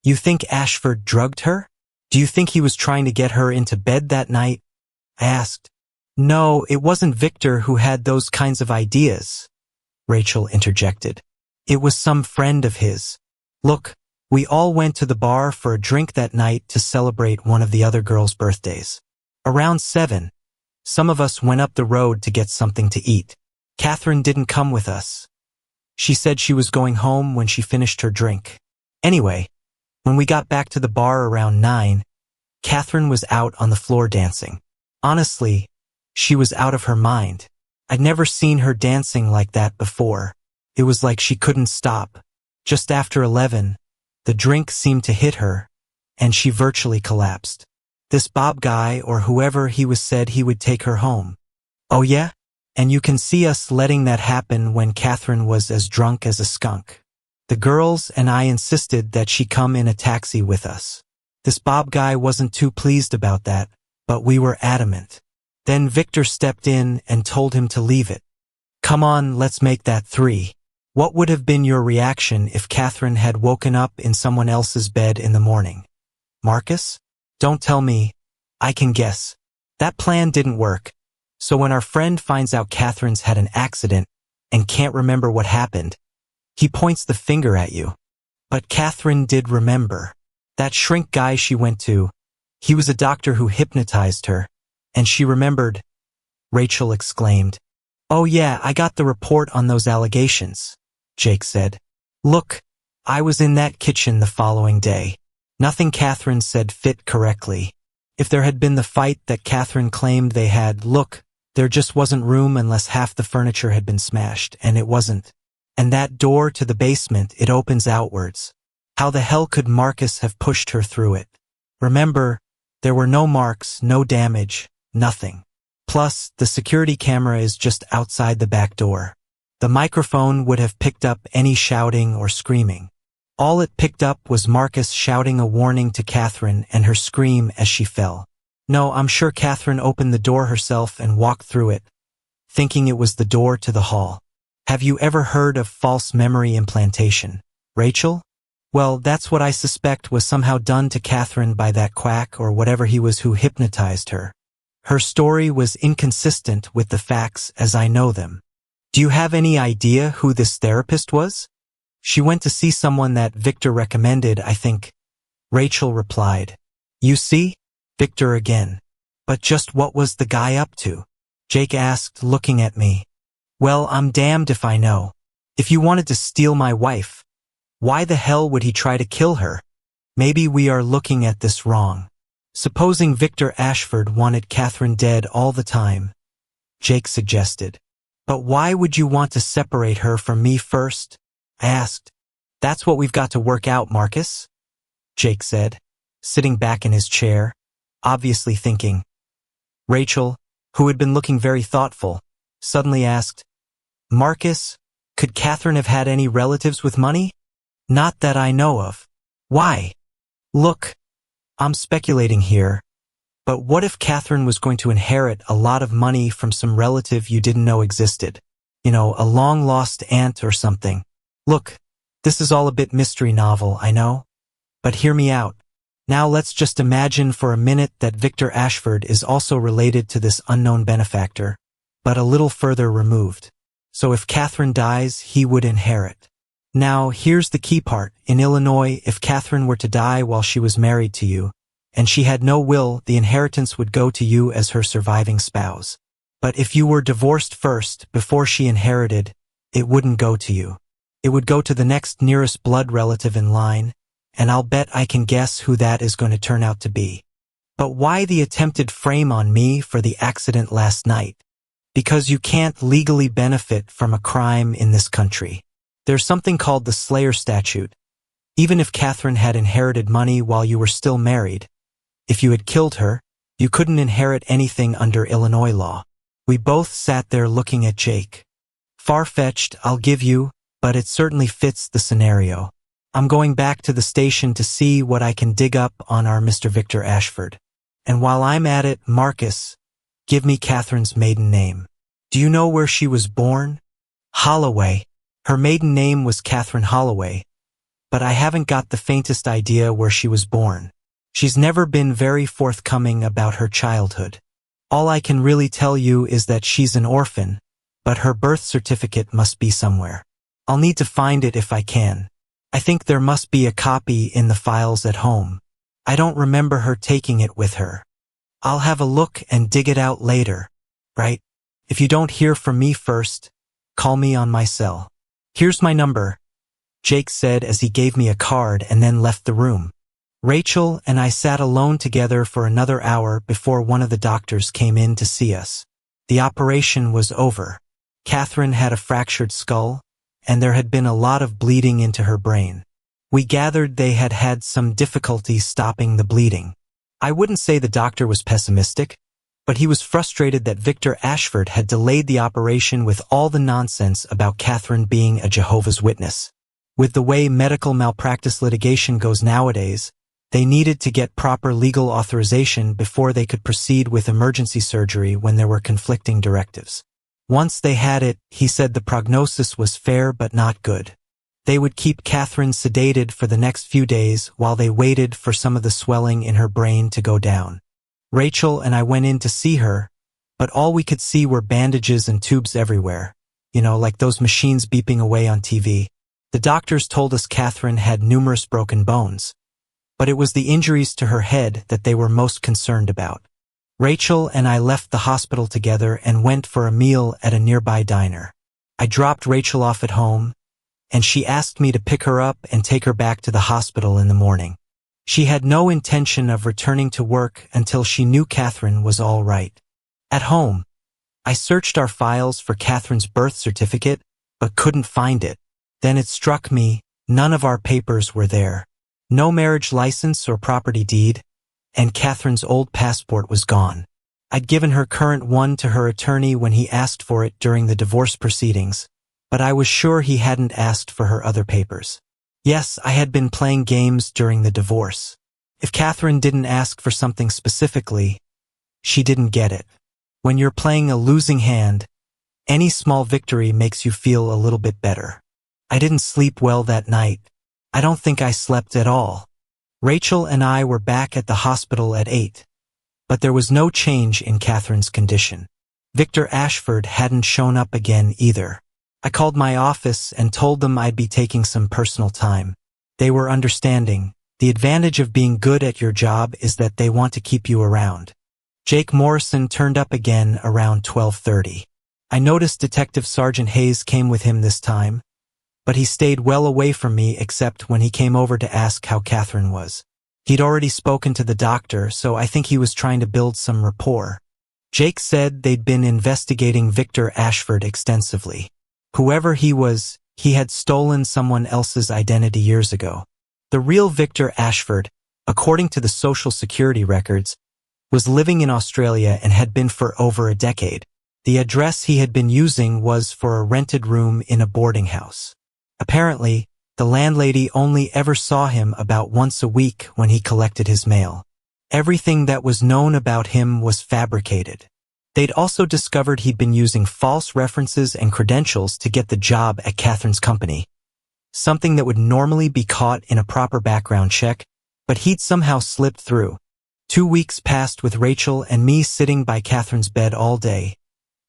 You think Ashford drugged her? Do you think he was trying to get her into bed that night? I asked. No, it wasn't Victor who had those kinds of ideas, Rachel interjected. It was some friend of his. Look, we all went to the bar for a drink that night to celebrate one of the other girls' birthdays. Around 7, some of us went up the road to get something to eat. Catherine didn't come with us. She said she was going home when she finished her drink. Anyway, when we got back to the bar around 9, Catherine was out on the floor dancing. Honestly, she was out of her mind. I'd never seen her dancing like that before. It was like she couldn't stop. Just after 11, the drink seemed to hit her, and she virtually collapsed. This Bob guy or whoever he was said he would take her home. Oh yeah? And you can see us letting that happen when Catherine was as drunk as a skunk. The girls and I insisted that she come in a taxi with us. This Bob guy wasn't too pleased about that, but we were adamant. Then Victor stepped in and told him to leave it. Come on, let's make that 3. What would have been your reaction if Catherine had woken up in someone else's bed in the morning? Marcus? Don't tell me. I can guess. That plan didn't work. So when our friend finds out Catherine's had an accident and can't remember what happened, he points the finger at you. But Catherine did remember. That shrink guy she went to, he was a doctor who hypnotized her, and she remembered. Rachel exclaimed. Oh yeah, I got the report on those allegations, Jake said. Look, I was in that kitchen the following day. Nothing Catherine said fit correctly. If there had been the fight that Catherine claimed they had, look, there just wasn't room unless half the furniture had been smashed, and it wasn't. And that door to the basement, it opens outwards. How the hell could Marcus have pushed her through it? Remember, there were no marks, no damage, nothing. Plus, the security camera is just outside the back door. The microphone would have picked up any shouting or screaming. All it picked up was Marcus shouting a warning to Catherine and her scream as she fell. No, I'm sure Catherine opened the door herself and walked through it, thinking it was the door to the hall. Have you ever heard of false memory implantation, Rachel? Well, that's what I suspect was somehow done to Catherine by that quack or whatever he was who hypnotized her. Her story was inconsistent with the facts as I know them. Do you have any idea who this therapist was? She went to see someone that Victor recommended, I think. Rachel replied. You see? Victor again. But just what was the guy up to? Jake asked, looking at me. Well, I'm damned if I know. If you wanted to steal my wife, why the hell would he try to kill her? Maybe we are looking at this wrong. Supposing Victor Ashford wanted Catherine dead all the time, Jake suggested. But why would you want to separate her from me first? I asked. That's what we've got to work out, Marcus, Jake said, sitting back in his chair, obviously thinking. Rachel, who had been looking very thoughtful, suddenly asked, Marcus, could Catherine have had any relatives with money? Not that I know of. Why? Look, I'm speculating here, but what if Catherine was going to inherit a lot of money from some relative you didn't know existed? You know, a long-lost aunt or something. Look, this is all a bit mystery novel, I know, but hear me out. Now let's just imagine for a minute that Victor Ashford is also related to this unknown benefactor, but a little further removed. So if Catherine dies, he would inherit. Now, here's the key part. In Illinois, if Catherine were to die while she was married to you, and she had no will, the inheritance would go to you as her surviving spouse. But if you were divorced first, before she inherited, it wouldn't go to you. It would go to the next nearest blood relative in line, and I'll bet I can guess who that is going to turn out to be. But why the attempted frame on me for the accident last night? Because you can't legally benefit from a crime in this country. There's something called the Slayer statute. Even if Catherine had inherited money while you were still married, if you had killed her, you couldn't inherit anything under Illinois law. We both sat there looking at Jake. Far-fetched, I'll give you, but it certainly fits the scenario. I'm going back to the station to see what I can dig up on our Mr. Victor Ashford. And while I'm at it, Marcus, give me Catherine's maiden name. Do you know where she was born? Holloway. Her maiden name was Catherine Holloway, but I haven't got the faintest idea where she was born. She's never been very forthcoming about her childhood. All I can really tell you is that she's an orphan, but her birth certificate must be somewhere. I'll need to find it if I can. I think there must be a copy in the files at home. I don't remember her taking it with her. I'll have a look and dig it out later, right? If you don't hear from me first, call me on my cell. Here's my number, Jake said as he gave me a card and then left the room. Rachel and I sat alone together for another hour before one of the doctors came in to see us. The operation was over. Catherine had a fractured skull, and there had been a lot of bleeding into her brain. We gathered they had had some difficulty stopping the bleeding. I wouldn't say the doctor was pessimistic, but he was frustrated that Victor Ashford had delayed the operation with all the nonsense about Catherine being a Jehovah's Witness. With the way medical malpractice litigation goes nowadays, they needed to get proper legal authorization before they could proceed with emergency surgery when there were conflicting directives. Once they had it, he said the prognosis was fair but not good. They would keep Catherine sedated for the next few days while they waited for some of the swelling in her brain to go down. Rachel and I went in to see her, but all we could see were bandages and tubes everywhere, like those machines beeping away on TV. The doctors told us Catherine had numerous broken bones, but it was the injuries to her head that they were most concerned about. Rachel and I left the hospital together and went for a meal at a nearby diner. I dropped Rachel off at home, and she asked me to pick her up and take her back to the hospital in the morning. She had no intention of returning to work until she knew Catherine was all right. At home, I searched our files for Catherine's birth certificate, but couldn't find it. Then it struck me, none of our papers were there. No marriage license or property deed, and Catherine's old passport was gone. I'd given her current one to her attorney when he asked for it during the divorce proceedings, but I was sure he hadn't asked for her other papers. Yes, I had been playing games during the divorce. If Catherine didn't ask for something specifically, she didn't get it. When you're playing a losing hand, any small victory makes you feel a little bit better. I didn't sleep well that night. I don't think I slept at all. Rachel and I were back at the hospital at 8. But there was no change in Catherine's condition. Victor Ashford hadn't shown up again either. I called my office and told them I'd be taking some personal time. They were understanding. The advantage of being good at your job is that they want to keep you around. Jake Morrison turned up again around 12:30. I noticed Detective Sergeant Hayes came with him this time, but he stayed well away from me except when he came over to ask how Catherine was. He'd already spoken to the doctor, so I think he was trying to build some rapport. Jake said they'd been investigating Victor Ashford extensively. Whoever he was, he had stolen someone else's identity years ago. The real Victor Ashford, according to the Social Security records, was living in Australia and had been for over a decade. The address he had been using was for a rented room in a boarding house. Apparently, the landlady only ever saw him about once a week when he collected his mail. Everything that was known about him was fabricated. They'd also discovered he'd been using false references and credentials to get the job at Catherine's company. Something that would normally be caught in a proper background check, but he'd somehow slipped through. 2 weeks passed with Rachel and me sitting by Catherine's bed all day,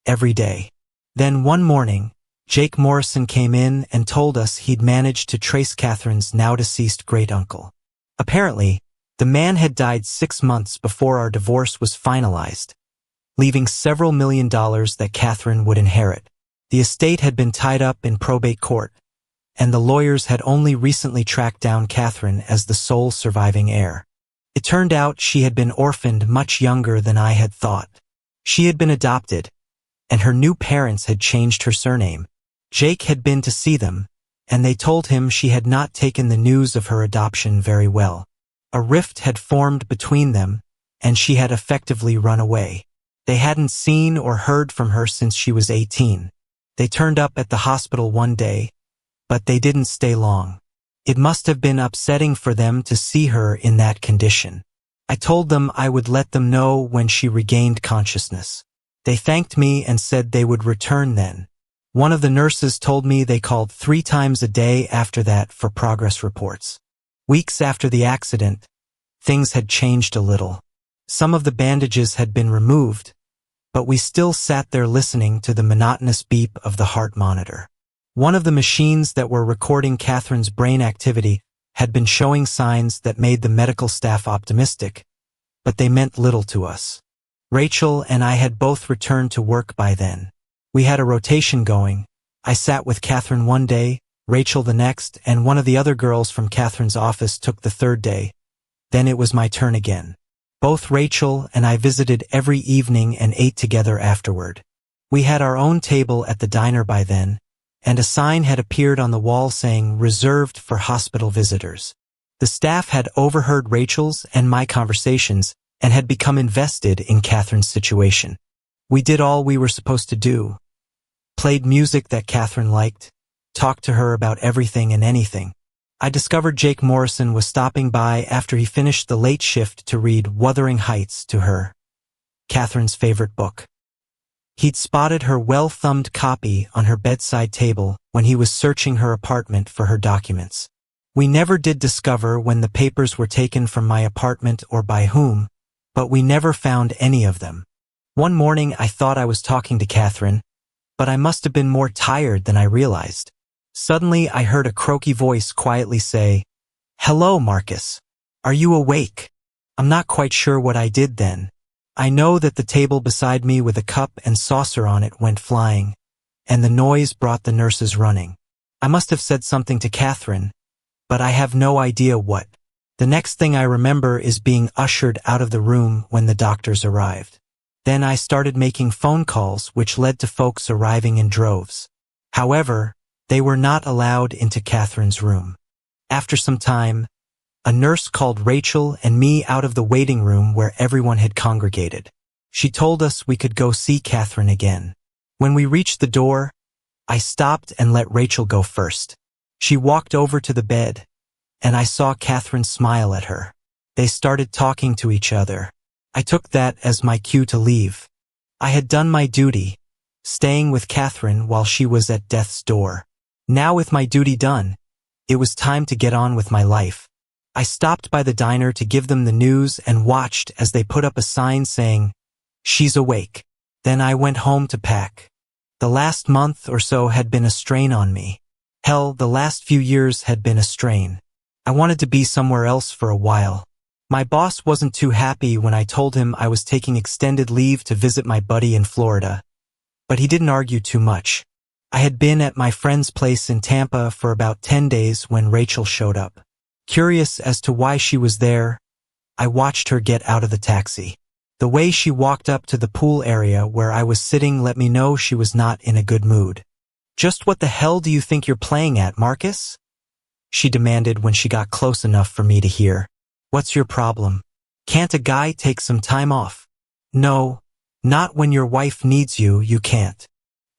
every day. Then one morning, Jake Morrison came in and told us he'd managed to trace Catherine's now-deceased great-uncle. Apparently, the man had died 6 months before our divorce was finalized, leaving several $1,000,000 that Catherine would inherit. The estate had been tied up in probate court, and the lawyers had only recently tracked down Catherine as the sole surviving heir. It turned out she had been orphaned much younger than I had thought. She had been adopted, and her new parents had changed her surname. Jake had been to see them, and they told him she had not taken the news of her adoption very well. A rift had formed between them, and she had effectively run away. They hadn't seen or heard from her since she was 18. They turned up at the hospital one day, but they didn't stay long. It must have been upsetting for them to see her in that condition. I told them I would let them know when she regained consciousness. They thanked me and said they would return then. One of the nurses told me they called 3 times a day after that for progress reports. Weeks after the accident, things had changed a little. Some of the bandages had been removed, but we still sat there listening to the monotonous beep of the heart monitor. One of the machines that were recording Catherine's brain activity had been showing signs that made the medical staff optimistic, but they meant little to us. Rachel and I had both returned to work by then. We had a rotation going. I sat with Catherine one day, Rachel the next, and one of the other girls from Catherine's office took the third day. Then it was my turn again. Both Rachel and I visited every evening and ate together afterward. We had our own table at the diner by then, and a sign had appeared on the wall saying, "Reserved for hospital visitors." The staff had overheard Rachel's and my conversations and had become invested in Catherine's situation. We did all we were supposed to do. Played music that Catherine liked, talked to her about everything and anything. I discovered Jake Morrison was stopping by after he finished the late shift to read Wuthering Heights to her, Catherine's favorite book. He'd spotted her well-thumbed copy on her bedside table when he was searching her apartment for her documents. We never did discover when the papers were taken from my apartment or by whom, but we never found any of them. One morning I thought I was talking to Catherine, but I must have been more tired than I realized. Suddenly I heard a croaky voice quietly say, "Hello, Marcus. Are you awake?" I'm not quite sure what I did then. I know that the table beside me with a cup and saucer on it went flying, and the noise brought the nurses running. I must have said something to Catherine, but I have no idea what. The next thing I remember is being ushered out of the room when the doctors arrived. Then I started making phone calls, which led to folks arriving in droves. However, they were not allowed into Catherine's room. After some time, a nurse called Rachel and me out of the waiting room where everyone had congregated. She told us we could go see Catherine again. When we reached the door, I stopped and let Rachel go first. She walked over to the bed, and I saw Catherine smile at her. They started talking to each other. I took that as my cue to leave. I had done my duty, staying with Catherine while she was at death's door. Now with my duty done, it was time to get on with my life. I stopped by the diner to give them the news and watched as they put up a sign saying, "She's awake." Then I went home to pack. The last month or so had been a strain on me. Hell, the last few years had been a strain. I wanted to be somewhere else for a while. My boss wasn't too happy when I told him I was taking extended leave to visit my buddy in Florida, but he didn't argue too much. I had been at my friend's place in Tampa for about 10 days when Rachel showed up. Curious as to why she was there, I watched her get out of the taxi. The way she walked up to the pool area where I was sitting let me know she was not in a good mood. "Just what the hell do you think you're playing at, Marcus?" she demanded when she got close enough for me to hear. "What's your problem? Can't a guy take some time off?" "No, not when your wife needs you, you can't."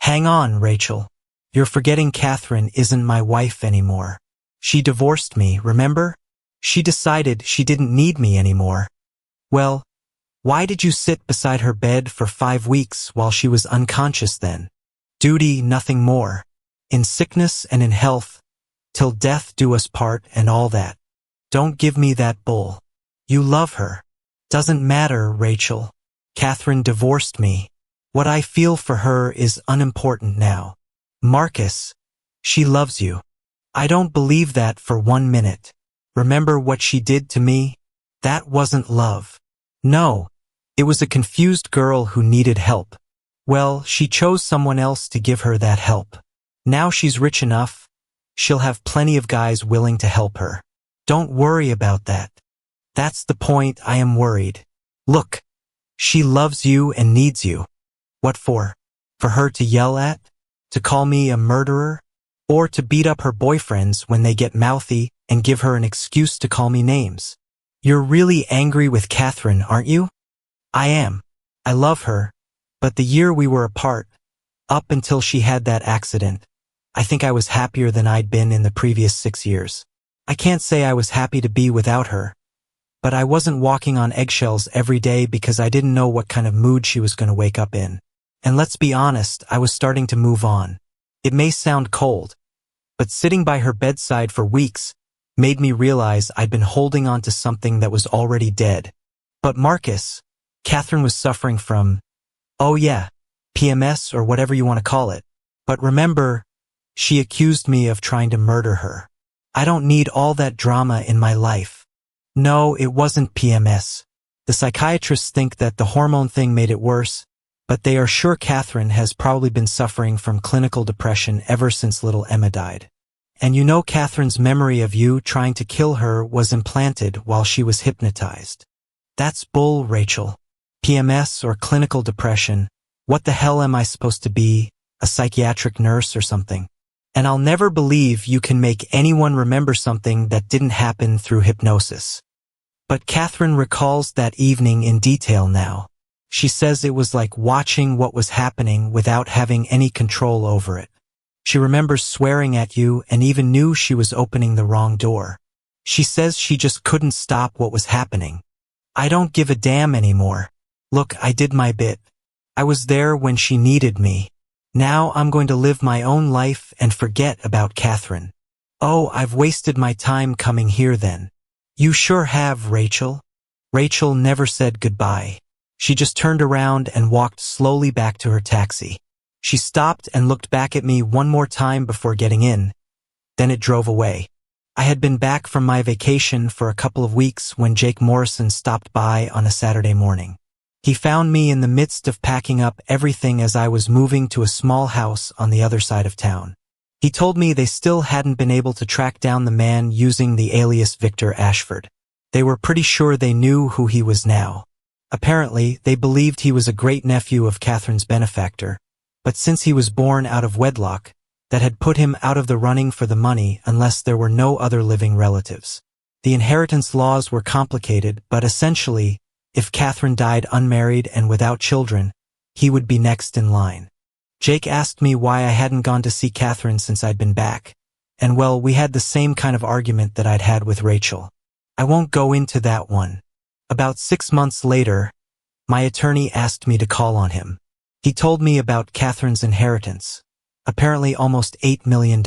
"Hang on, Rachel. You're forgetting Catherine isn't my wife anymore. She divorced me, remember? She decided she didn't need me anymore." "Well, why did you sit beside her bed for 5 weeks while she was unconscious then? Duty, nothing more. In sickness and in health, till death do us part and all that. Don't give me that bull. You love her. Doesn't matter, Rachel. Catherine divorced me. What I feel for her is unimportant now. Marcus, she loves you. I don't believe that for 1 minute. Remember what she did to me? That wasn't love. No, it was a confused girl who needed help. Well, she chose someone else to give her that help. Now she's rich enough, she'll have plenty of guys willing to help her. Don't worry about that. That's the point. I am worried. Look, she loves you and needs you. What for? For her to yell at? To call me a murderer? Or to beat up her boyfriends when they get mouthy and give her an excuse to call me names? You're really angry with Catherine, aren't you? I am. I love her, but the year we were apart, up until she had that accident, I think I was happier than I'd been in the previous 6 years. I can't say I was happy to be without her, but I wasn't walking on eggshells every day because I didn't know what kind of mood she was going to wake up in. And let's be honest, I was starting to move on. It may sound cold, but sitting by her bedside for weeks made me realize I'd been holding on to something that was already dead. But Marcus, Catherine was suffering from, oh yeah, PMS or whatever you want to call it. But remember, she accused me of trying to murder her. I don't need all that drama in my life. No, it wasn't PMS. The psychiatrists think that the hormone thing made it worse, but they are sure Catherine has probably been suffering from clinical depression ever since little Emma died. And you know Catherine's memory of you trying to kill her was implanted while she was hypnotized. That's bull, Rachel. PMS or clinical depression, what the hell am I supposed to be, a psychiatric nurse or something? And I'll never believe you can make anyone remember something that didn't happen through hypnosis. But Catherine recalls that evening in detail now. She says it was like watching what was happening without having any control over it. She remembers swearing at you and even knew she was opening the wrong door. She says she just couldn't stop what was happening. I don't give a damn anymore. Look, I did my bit. I was there when she needed me. Now I'm going to live my own life and forget about Catherine. Oh, I've wasted my time coming here then. You sure have, Rachel. Rachel never said goodbye. She just turned around and walked slowly back to her taxi. She stopped and looked back at me one more time before getting in. Then it drove away. I had been back from my vacation for a couple of weeks when Jake Morrison stopped by on a Saturday morning. He found me in the midst of packing up everything as I was moving to a small house on the other side of town. He told me they still hadn't been able to track down the man using the alias Victor Ashford. They were pretty sure they knew who he was now. Apparently, they believed he was a great-nephew of Catherine's benefactor, but since he was born out of wedlock, that had put him out of the running for the money unless there were no other living relatives. The inheritance laws were complicated, but essentially, if Catherine died unmarried and without children, he would be next in line. Jake asked me why I hadn't gone to see Catherine since I'd been back. And well, we had the same kind of argument that I'd had with Rachel. I won't go into that one. About 6 months later, my attorney asked me to call on him. He told me about Catherine's inheritance, apparently almost $8 million.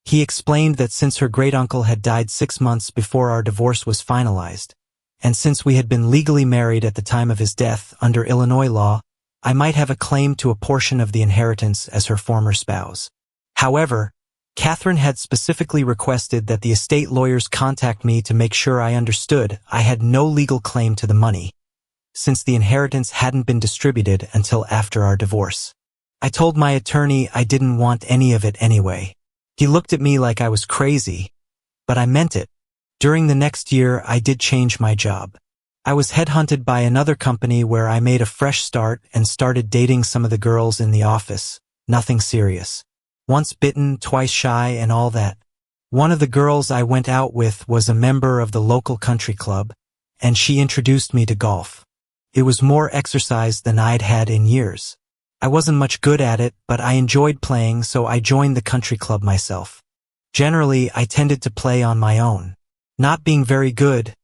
He explained that since her great-uncle had died 6 months before our divorce was finalized, and since we had been legally married at the time of his death under Illinois law, I might have a claim to a portion of the inheritance as her former spouse. However, Catherine had specifically requested that the estate lawyers contact me to make sure I understood I had no legal claim to the money, since the inheritance hadn't been distributed until after our divorce. I told my attorney I didn't want any of it anyway. He looked at me like I was crazy, but I meant it. During the next year, I did change my job. I was headhunted by another company where I made a fresh start and started dating some of the girls in the office. Nothing serious. Once bitten, twice shy, and all that. One of the girls I went out with was a member of the local country club, and she introduced me to golf. It was more exercise than I'd had in years. I wasn't much good at it, but I enjoyed playing, so I joined the country club myself. Generally, I tended to play on my own. Not being very good,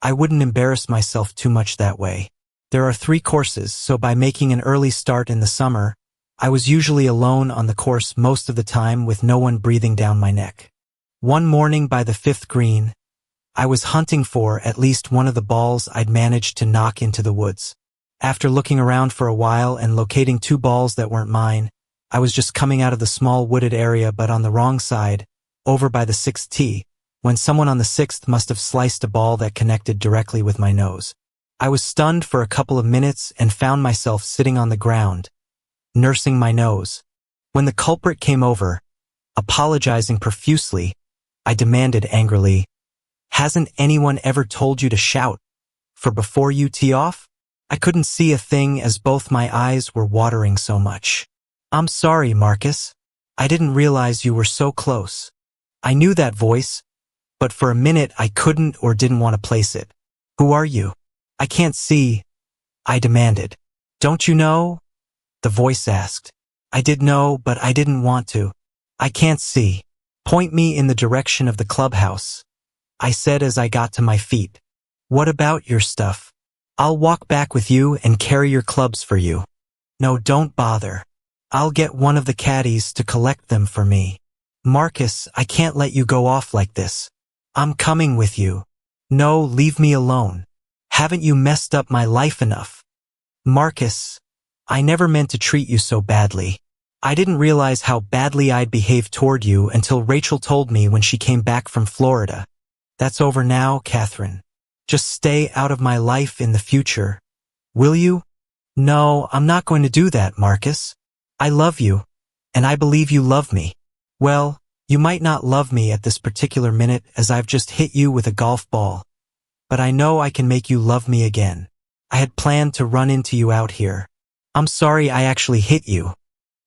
I wouldn't embarrass myself too much that way. There are 3 courses, so by making an early start in the summer, I was usually alone on the course most of the time with no one breathing down my neck. One morning by the 5th green, I was hunting for at least one of the balls I'd managed to knock into the woods. After looking around for a while and locating 2 balls that weren't mine, I was just coming out of the small wooded area but on the wrong side, over by the 6th tee, when someone on the 6th must have sliced a ball that connected directly with my nose. I was stunned for a couple of minutes and found myself sitting on the ground, nursing my nose. When the culprit came over, apologizing profusely, I demanded angrily, "Hasn't anyone ever told you to shout for before you tee off?" I couldn't see a thing as both my eyes were watering so much. "I'm sorry, Marcus. I didn't realize you were so close." I knew that voice, but for a minute I couldn't or didn't want to place it. "Who are you?" "I can't see," I demanded. "Don't you know?" the voice asked. I did know, but I didn't want to. "I can't see." "Point me in the direction of the clubhouse," I said as I got to my feet. "What about your stuff?" "I'll walk back with you and carry your clubs for you." "No, don't bother. I'll get one of the caddies to collect them for me." "Marcus, I can't let you go off like this. I'm coming with you." "No, leave me alone. Haven't you messed up my life enough?" "Marcus, I never meant to treat you so badly. I didn't realize how badly I'd behaved toward you until Rachel told me when she came back from Florida. That's over now, Catherine. Just stay out of my life in the future. Will you?" "No, I'm not going to do that, Marcus. I love you, and I believe you love me." "Well, you might not love me at this particular minute as I've just hit you with a golf ball, but I know I can make you love me again. I had planned to run into you out here. I'm sorry I actually hit you.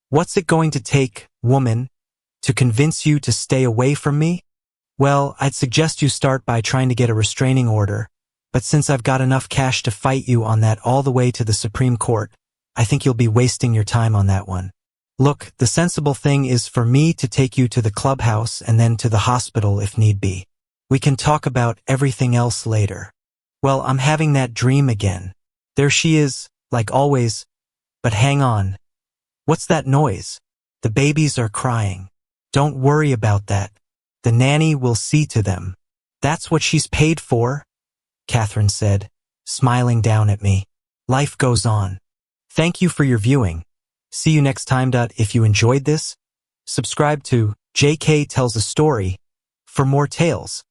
What's it going to take, woman, to convince you to stay away from me?" "Well, I'd suggest you start by trying to get a restraining order, but since I've got enough cash to fight you on that all the way to the Supreme Court, I think you'll be wasting your time on that one. Look, the sensible thing is for me to take you to the clubhouse and then to the hospital if need be. We can talk about everything else later." "Well, I'm having that dream again. There she is, like always. But hang on. What's that noise? The babies are crying." "Don't worry about that. The nanny will see to them." "That's what she's paid for," Catherine said, smiling down at me. Life goes on. Thank you for your viewing. See you next time. If you enjoyed this, subscribe to JK Tells a Story for more tales.